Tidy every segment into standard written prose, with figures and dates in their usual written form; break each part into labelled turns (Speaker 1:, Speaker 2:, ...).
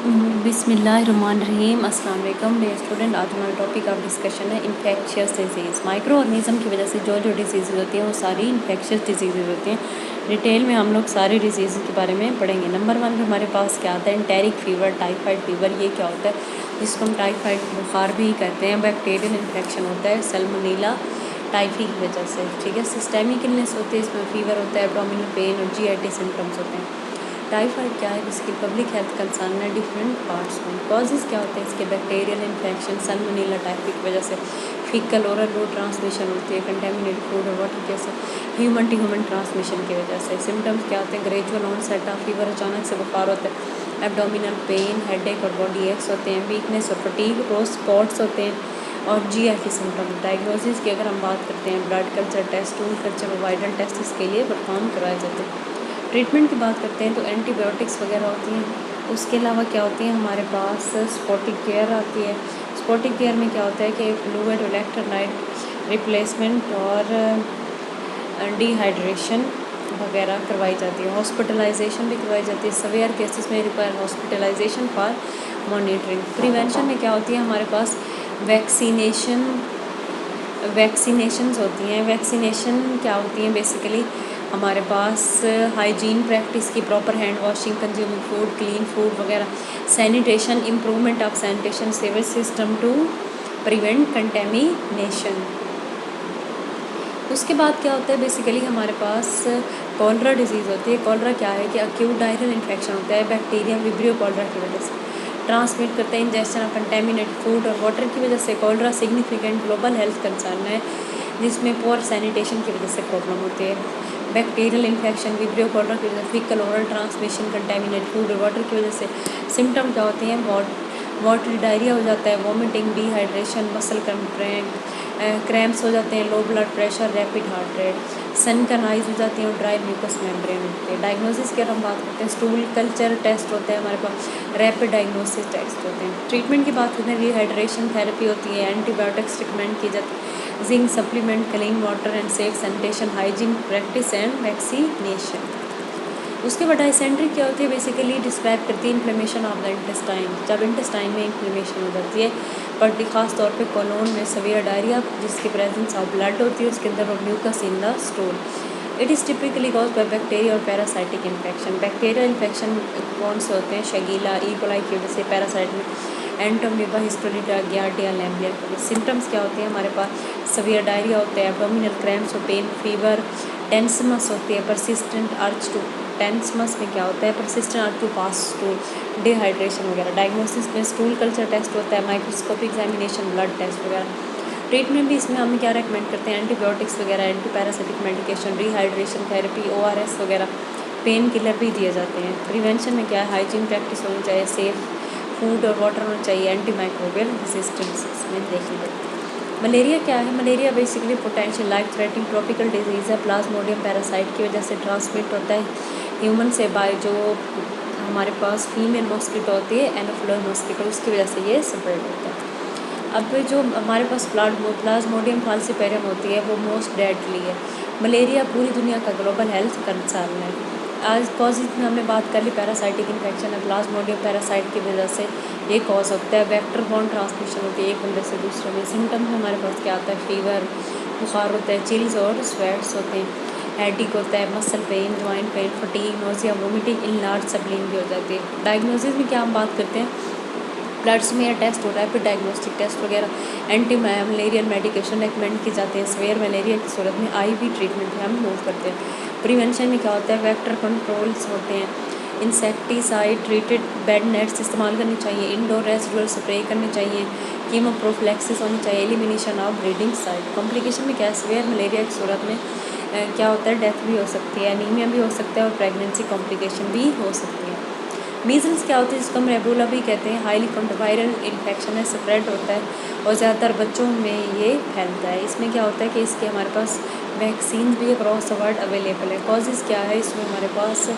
Speaker 1: बिस्मिल्लाहिर्रहमानिर्रहीम। अस्सलाम वालेकुम डियर स्टूडेंट। आज हमारा टॉपिक ऑफ डिस्कशन है इन्फेक्शियस डिजीज़। माइक्रो ऑर्गेनिज्म की वजह से जो डिजीज़ होती हैं वो सारी इन्फेक्शियस डिजीज़ होती हैं। डिटेल में हम लोग सारी डिजीज़ के बारे में पढ़ेंगे। नंबर 1 हमारे पास क्या आता है, एंटेरिक फीवर, टाइफाइड फीवर। ये क्या होता है, जिसको हम टाइफाइड बुखार भी कहते हैं। बैक्टीरियल इन्फेक्शन होता है सैल्मोनेला टाइफी की वजह से, ठीक है। सिस्टेमिक इलनेस होती है, इसमें फीवर होता है, एब्डोमिनल पेन और जीआईटी सिम्टम्स होते हैं। टाइफाइड क्या है, जिसकी पब्लिक हेल्थ कंसर्न है डिफरेंट पार्ट्स में। कॉजेज़ क्या होते हैं इसके, बैक्टीरियल इन्फेक्शन सैल्मोनेला टाइफी की वजह से, फीकल ओरल रूट ट्रांसमिशन होती है, कंटेमिनेटेड फूड और वाटर जैसे ह्यूमन टू ह्यूमन ट्रांसमिशन की वजह से। सिम्टम्स क्या होते हैं, ग्रेजुअल ऑनसेट ऑफ फीवर, अचानक से बुखार होता है, एब्डोमिनल पेन, हेडेक और बॉडी एक्स होते हैं, वीकनेस और फटीग, रोज स्पॉट्स होते हैं और जीआईटी सिम्टम। डायग्नोसिस की अगर हम बात करते हैं, blood culture test, stool culture और वाइरल टेस्ट इसके लिए परफॉर्म करवाए जाते हैं। ट्रीटमेंट की बात करते हैं तो एंटीबायोटिक्स वगैरह होती हैं। उसके अलावा क्या होती है हमारे पास, स्पॉटिक केयर आती है। स्पॉटिक केयर में क्या होता है कि फ्लूइड इलेक्ट्रोलाइट रिप्लेसमेंट और डिहाइड्रेशन वगैरह करवाई जाती है। हॉस्पिटलाइजेशन भी करवाई जाती है। सवेयर केसेस में require hospitalisation for monitoring. Prevention में क्या होती है हमारे पास, वैक्सीनेशंस होती हैं। वैक्सीनेशन क्या होती हैं, बेसिकली हमारे पास हाइजीन प्रैक्टिस की, proper hand washing, consuming food, clean food वगैरह, sanitation, improvement of sanitation sewage system to prevent contamination. उसके बाद क्या होता है, बेसिकली हमारे पास कॉलरा डिजीज़ होती है। कॉलरा क्या है कि अक्यूट डायरियल इन्फेक्शन होता है, बैक्टीरिया विब्रियो कॉलरा की वजह से ट्रांसमिट करते हैं, इंजेक्शन ऑफ कंटेमिनेटेड फूड और वाटर की वजह से। Cholera significant global health concern है, जिसमें पुअर सैनिटेशन की वजह से प्रॉब्लम होती है। बैक्टीरियल इन्फेक्शन विब्रियो कॉलरा की वजह से, faecal oral transmission, contaminated food और वाटर की वजह से। सिम्टम क्या होते हैं, वाटरी डायरिया हो जाता है, वॉमिटिंग, डिहाइड्रेशन, मसल क्रैम्प्स हो जाते हैं, low blood pressure, rapid heart rate, sunken eyes हो जाती हैं और ड्राई म्यूकस मेम्ब्रेन होती है। डायग्नोसिस की अगर हम बात करते हैं, स्टूल कल्चर टेस्ट होते हैं हमारे पास, रैपिड डायग्नोसिस टेस्ट होते हैं। ट्रीटमेंट की बात करते हैं, रिहाइड्रेशन थेरेपी होती है, एंटीबायोटिक्स ट्रीटमेंट की जाती है, zinc supplement, clean water and safe sanitation, hygiene practice and vaccination. उसके बाद डाइसेंट्री क्या होती है, बेसिकली डिस्क्राइब करती है इन्फ्लेमेशन ऑफ द इंटेस्टाइन। जब इंटेस्टाइन में इन्फ्लेमेशन हो जाती है, बट खास तौर पे कोलोन में सवियर डायरिया, जिसकी प्रेजेंस ऑफ ब्लड होती है, उसके अंदर mucus in the stool. It is typically cause by bacteria और पैरासाइटिक इन्फेक्शन। बैक्टीरिया इन्फेक्शन कौन से होते हैं, शगीला, ई कोलाई की वजह से, पैरासाइट में एंटोमीबा, हिस्टोरिटा, गियार्डिया, लैम्बिया। सिम्टम्स क्या होते हैं हमारे पास, सवियर डायरिया होते हैं, एब्डोमिनल क्रैम्प्स और पेन, फीवर, टेंसमस होती है, परसिस्टेंट अर्ज टू, टेंसमस में क्या होता है, persistent urge to pass stool, dehydration वगैरह। डायग्नोसिस में स्टूल कल्चर टेस्ट होता है, माइक्रोस्कोपिक एग्जामिनेशन, ब्लड टेस्ट वगैरह। ट्रीटमेंट भी इसमें हम क्या रेकमेंड करते हैं, एंटीबायोटिक्स वगैरह, anti parasitic medication, rehydration therapy, ORS वगैरह, पेन किलर भी दिए जाते हैं। प्रिवेंशन में क्या है, हाइजीन प्रैक्टिस होनी चाहिए, सेफ फूड और वाटर होना चाहिए, एंटी माइक्रोबियल रेजिस्टेंस में देखेंगे। मलेरिया क्या है, malaria basically potential life threatening tropical disease है, प्लाज्मोडियम पैरासाइट की वजह से ट्रांसमिट होता है ह्यूमन से बाय जो हमारे पास फीमेल मॉस्किटो होती है, एनोफ्लोर मॉस्किटो, उसकी वजह से ये स्प्रेड होता है। अब जो हमारे पास प्लाज्मोडियम फाल्सिपेरियम होती है वो मोस्ट डेडली है। मलेरिया पूरी दुनिया का ग्लोबल हेल्थ कंसर्न है। आज कॉजेज में हमने बात कर ली, पैरासाइटिक इन्फेक्शन है, प्लाज्मोडियम पैरासाइट की वजह से ये कॉज होता है। वेक्टर बॉर्न ट्रांसमिशन होती है एक बंदे से दूसरे में। सिम्टम्स में हमारे पास क्या आता है, फीवर, बुखार होता है, चिल्स और स्वेट्स होते हैं, हेडेक होता है, muscle pain, joint pain, fatigue, nausea, vomiting, enlarge spleen भी हो जाती है। डायग्नोसिस में क्या हम बात करते हैं, ब्लड स्मीयर टेस्ट हो रहा है, फिर डायग्नोस्टिक टेस्ट वगैरह, एंटी मलेरियल मेडिकेशन रिकमेंड की जाती है। सवेयर मलेरिया की सूरत में IV ट्रीटमेंट भी हम यूज़ करते हैं। प्रिवेंशन में क्या होता है, वेक्टर कंट्रोल्स होते हैं, इंसेक्टिसाइड ट्रीटेड बेड नेट्स इस्तेमाल करनी चाहिए, इंडोर रेसिडुअल स्प्रे करनी चाहिए, कीमोप्रोफिलैक्सिस होनी चाहिए, elimination of breeding site. Complication में क्या है, सवेयर मलेरिया की सूरत में क्या होता है, डेथ भी हो सकती है, एनीमिया भी हो सकता है और प्रेगनेंसी कॉम्प्लिकेशन भी हो सकती है। मीज़ल्स क्या होती है, जिसको हम रेबोला भी कहते हैं, हाईली वायरल इन्फेक्शन है, स्प्रेड होता है और ज़्यादातर बच्चों में ये फैलता है। इसमें क्या होता है कि इसके हमारे पास वैक्सीन भी अक्रॉस द वर्ल्ड अवेलेबल है। कॉजेज़ क्या है, इसमें हमारे पास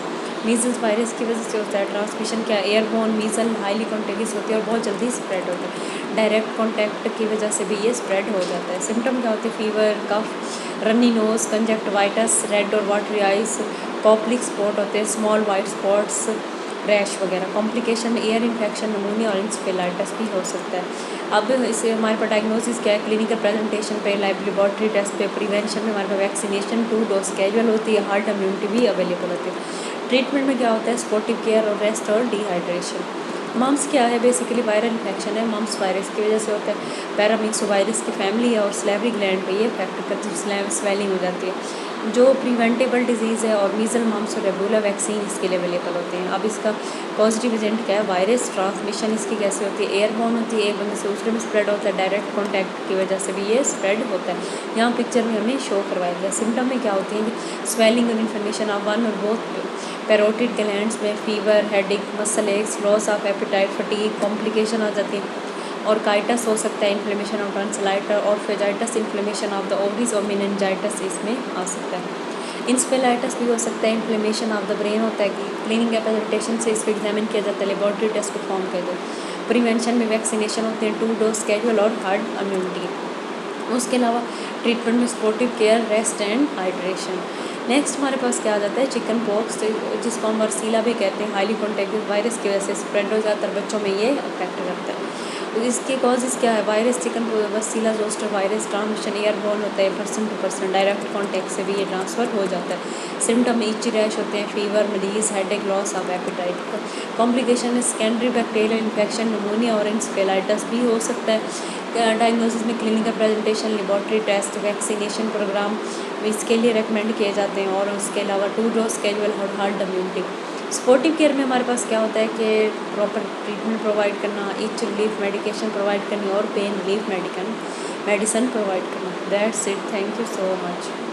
Speaker 1: मीज़ल्स वायरस की वजह से होता है। ट्रांसमिशन क्या, एयरबोर्न मीज़ल हाईली कॉन्टेगियस होती है और बहुत जल्दी स्प्रेड होता है। डायरेक्ट कॉन्टैक्ट की वजह से भी ये स्प्रेड हो जाता है। सिम्टम क्या होते हैं, फीवर, कफ, रनी नोज, कंजक्टिवाइटिस, रेड और वाटरी आइज, कॉपलिक स्पॉट होते हैं, स्मॉल वाइट स्पॉट्स, रैश वगैरह। कॉम्प्लिकेशन में एयर इन्फेक्शन, नमूनिया और इंसेफेलाइटिस भी हो सकता है। अब इसे हमारे पास डायग्नोसिस क्या है, क्लिनिकल प्रेजेंटेशन पे, लेबोरेटरी टेस्ट पे, प्रिवेंशन में हमारे पास वैक्सीनेशन 2 डोज कैजुअल होती है, हार्ड इम्यूनिटी भी अवेलेबल होती है। ट्रीटमेंट में क्या होता है, सपोर्टिव केयर और रेस्ट और डिहाइड्रेशन। मम्स क्या है, बेसिकली वायरल इन्फेक्शन है, मम्स वायरस की वजह से होता है। पैरामिक्सोवायरस की फैमिली है और स्लेवरी ग्लैंड पे ये इफेक्ट करती है, स्वेलिंग हो जाती है। जो प्रिवेंटेबल डिजीज़ है और मीजल, मम्स और रेबुला वैक्सीन इसके लिए अवेलेबल होते हैं। अब इसका पॉजिटिव एजेंट क्या है, वायरस ट्रांसमिशन इसकी कैसे होती है, एयरबॉर्न होती है, एक बंदे से दूसरे में स्प्रेड होता है, डायरेक्ट कॉन्टैक्ट की वजह से भी ये स्प्रेड होता है। यहाँ पिक्चर में हमें शो करवाया गया। सिम्टम में क्या होती है, स्वेलिंग और इन्फ्लेमेशन ऑफ वन और बोथ पैरोटिड ग्लैंड्स में, fever, headache, muscle aches, loss of appetite, fatigue, complication आ जाती है। और काइटस हो सकता है, इन्फ्लेमेशन ऑफ टॉन्सिलाइटिस और फेजाइटिस, इन्फ्लेमेशन ऑफ द ओवरीज और मेनिंजाइटिस इसमें आ सकता है। इंसेफेलाइटिस भी हो सकता है, इन्फ्लेमेशन ऑफ द ब्रेन होता है कि क्लिनिक प्रेजेंटेशन से इसको एग्जामिन किया जाता है, लेबोरेटरी टेस्ट परफॉर्म किया जाता है। प्रिवेंशन में वैक्सीनेशन होते हैं, 2 डोज कैजुअल और हार्ड इम्यूनिटी। उसके अलावा ट्रीटमेंट में supportive care, rest and hydration. Next हमारे पास क्या आ जाता है, चिकन पॉक्स, जिसको हम वर्सीला भी कहते हैं, हाईली कॉन्टेगियस वायरस की वजह से स्प्रेड हो जाता है, बच्चों में ये अफेक्ट करता है। तो इसके कॉजेज़ क्या है, virus, chicken varicella zoster virus, transmission airborne होता है, person to person, direct contact से भी ये ट्रांसफ़र हो जाता है। सिम्टम में इची रैश होते हैं, फीवर, मरीज, headache, loss of appetite. Complication में सेकेंडरी बैक्टीरियल इन्फेक्शन, नमूनिया और इंसेफेलाइटिस भी हो सकता है। डायग्नोसिस में clinical presentation, laboratory test, vaccination programme इसके लिए रिकमेंड किए जाते हैं। और उसके अलावा 2 डोज कैजुअल और हार्ड इम्यूनिटी। सपोर्टिव केयर में हमारे पास क्या होता है कि प्रॉपर ट्रीटमेंट प्रोवाइड करना, इच रिलीफ मेडिकेशन प्रोवाइड करनी और पेन रिलीफ मेडिसिन प्रोवाइड करना। That's it, thank you so much.